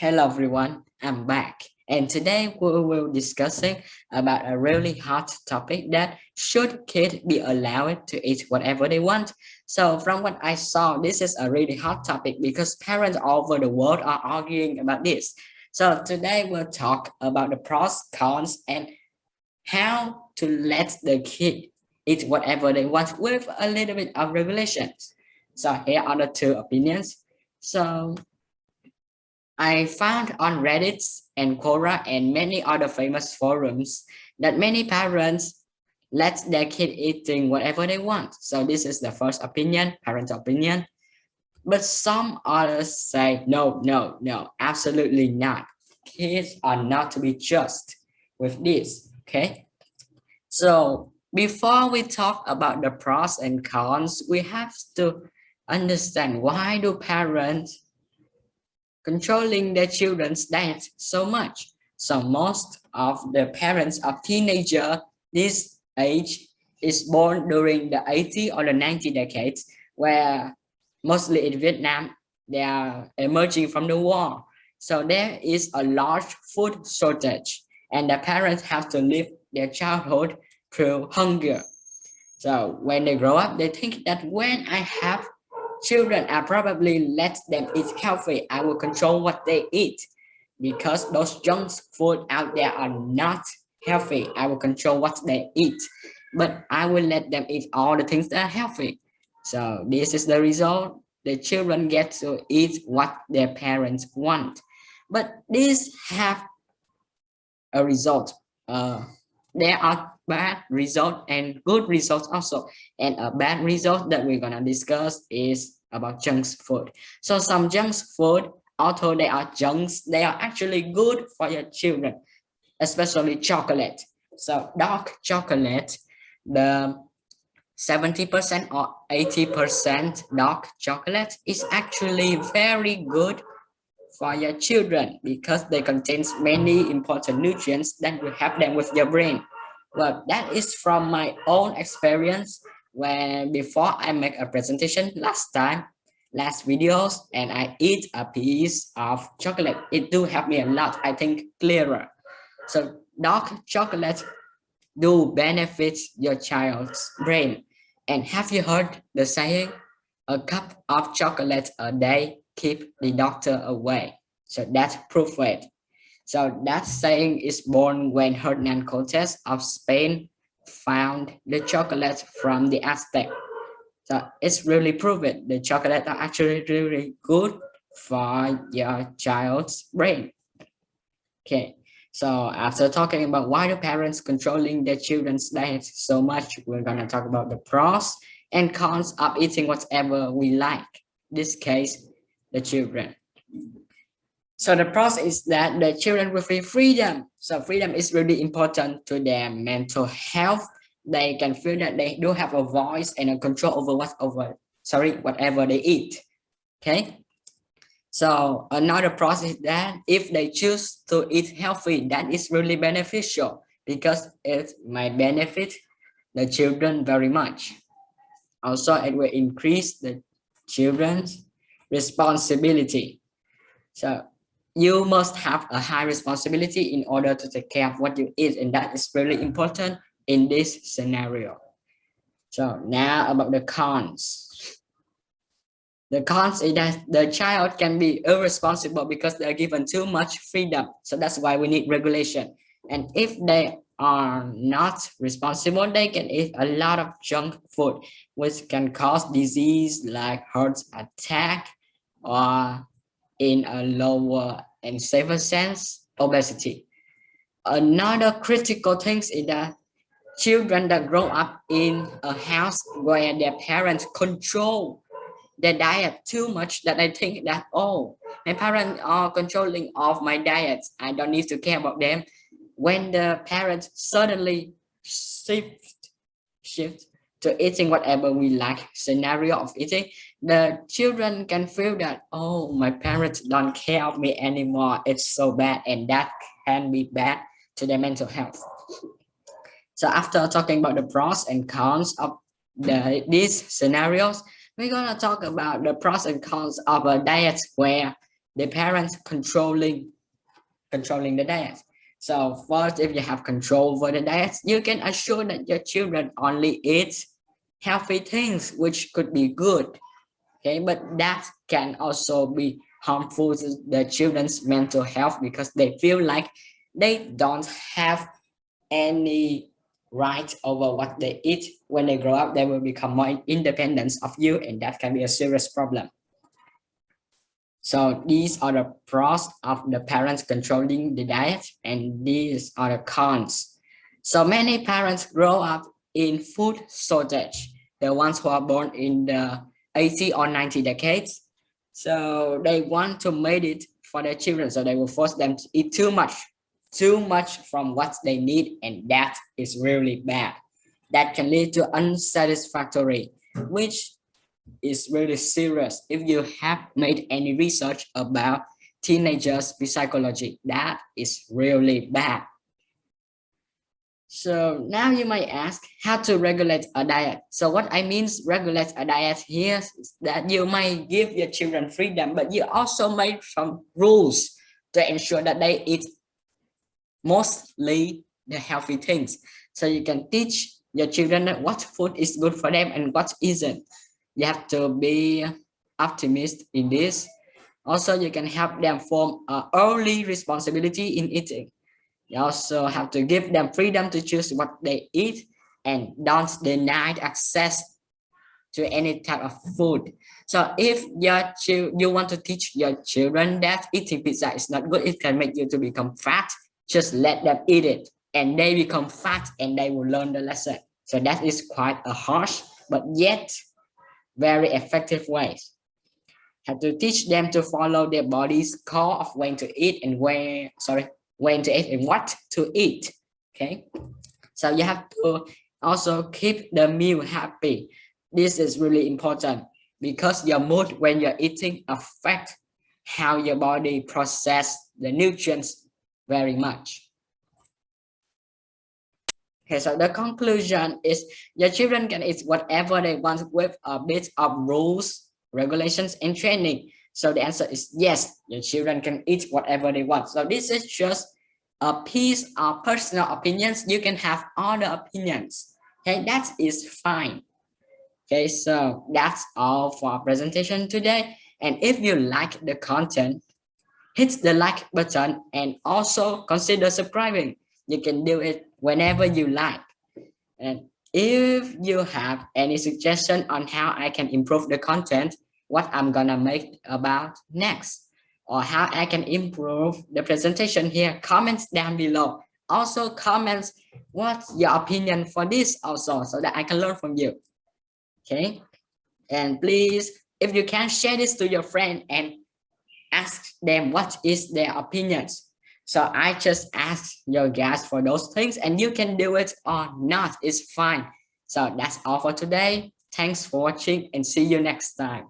Hello everyone, I'm back and today we will discussing about a really hot topic that should kids be allowed to eat whatever they want. So from what I saw, this is a really hot topic because parents all over the world are arguing about this. So today we'll talk about the pros, cons and how to let the kid eat whatever they want with a little bit of regulations. So here are the two opinions. So I found on Reddit and Quora and many other famous forums that many parents let their kid eating whatever they want. So this is the first opinion, parent opinion. But some others say, no, no, no, absolutely not. Kids are not to be just with this, okay? So before we talk about the pros and cons, we have to understand why do parents controlling their children's diet so much. So most of the parents of teenager this age is born during the 80 or the 90 decades, where mostly in Vietnam, they are emerging from the war. So there is a large food shortage and the parents have to live their childhood through hunger. So when they grow up, they think that when I have children, I probably let them eat healthy. I will control what they eat because those junk food out there are not healthy. I will control what they eat, but I will let them eat all the things that are healthy. So this is the result. The children get to eat what their parents want. But these have a result. There are bad results and good results also. And a bad result that we're gonna discuss is about junk food. So some junk food, although they are junks, they are actually good for your children, especially chocolate. So dark chocolate, the 70% or 80% dark chocolate is actually very good for your children because they contains many important nutrients that will help them with your brain. Well, that is from my own experience when before I make a presentation last videos, and I eat a piece of chocolate. It do help me a lot, I think clearer. So dark chocolate do benefit your child's brain. And have you heard the saying, a cup of chocolate a day keep the doctor away? So that's proof it. So that saying is born when Hernan Cortes of Spain found the chocolate from the Aztec. So it's really proven the chocolate are actually really good for your child's brain. Okay, so after talking about why do parents controlling their children's diet so much, we're gonna talk about the pros and cons of eating whatever we like. In this case, the children. So the pros is that the children will feel freedom. So freedom is really important to their mental health. They can feel that they do have a voice and a control over whatever they eat. Okay. So another process that if they choose to eat healthy, that is really beneficial because it might benefit the children very much. Also, it will increase the children's responsibility. So you must have a high responsibility in order to take care of what you eat, and that is really important in this scenario. So now about the cons. The cons is that the child can be irresponsible because they're given too much freedom. So that's why we need regulation. And if they are not responsible, they can eat a lot of junk food, which can cause disease like heart attack or in a lower and safer sense, obesity. Another critical thing is that children that grow up in a house where their parents control their diet too much that I think that, oh, my parents are controlling of my diet, I don't need to care about them. When the parents suddenly shift to eating whatever we like scenario of eating, the children can feel that, oh, my parents don't care of me anymore, it's so bad, and that can be bad to their mental health. So after talking about the pros and cons of these scenarios, we're gonna talk about the pros and cons of a diet where the parents controlling the diet. So first, if you have control over the diet, you can assure that your children only eat healthy things, which could be good. Okay, but that can also be harmful to the children's mental health because they feel like they don't have any right over what they eat. When they grow up, they will become more independent of you, and that can be a serious problem. So these are the pros of the parents controlling the diet, and these are the cons. So many parents grow up in food shortage, the ones who are born in the 80 or 90 decades. So they want to make it for their children, so they will force them to eat too much from what they need, and that is really bad. That can lead to unsatisfactory, which is really serious. If you have made any research about teenagers' psychology, that is really bad. So now you might ask how to regulate a diet. So what I mean regulate a diet here is that you might give your children freedom, but you also make some rules to ensure that they eat mostly the healthy things. So you can teach your children that what food is good for them and what isn't. You have to be optimist in this. Also, you can help them form an early responsibility in eating. You also have to give them freedom to choose what they eat and don't deny access to any type of food. So if you want to teach your children that eating pizza is not good, it can make you to become fat, just let them eat it and they become fat and they will learn the lesson. So that is quite a harsh but yet very effective ways. Have to teach them to follow their body's call of when to eat and when to eat and what to eat. Okay, so you have to also keep the meal happy. This is really important because your mood when you're eating affect how your body process the nutrients very much. Okay, so the conclusion is your children can eat whatever they want with a bit of rules, regulations, and training. So the answer is yes, your children can eat whatever they want. So this is just a piece of personal opinions. You can have other opinions. Okay, that is fine. Okay, so that's all for our presentation today. And if you like the content, hit the like button and also consider subscribing. You can do it whenever you like. And if you have any suggestion on how I can improve the content, what I'm gonna make about next, or how I can improve the presentation here, comments down below. Also comments what's your opinion for this also so that I can learn from you. Okay, and please, if you can, share this to your friend and ask them what is their opinions. So I just ask your guys for those things and you can do it or not, it's fine. So that's all for today. Thanks for watching and see you next time.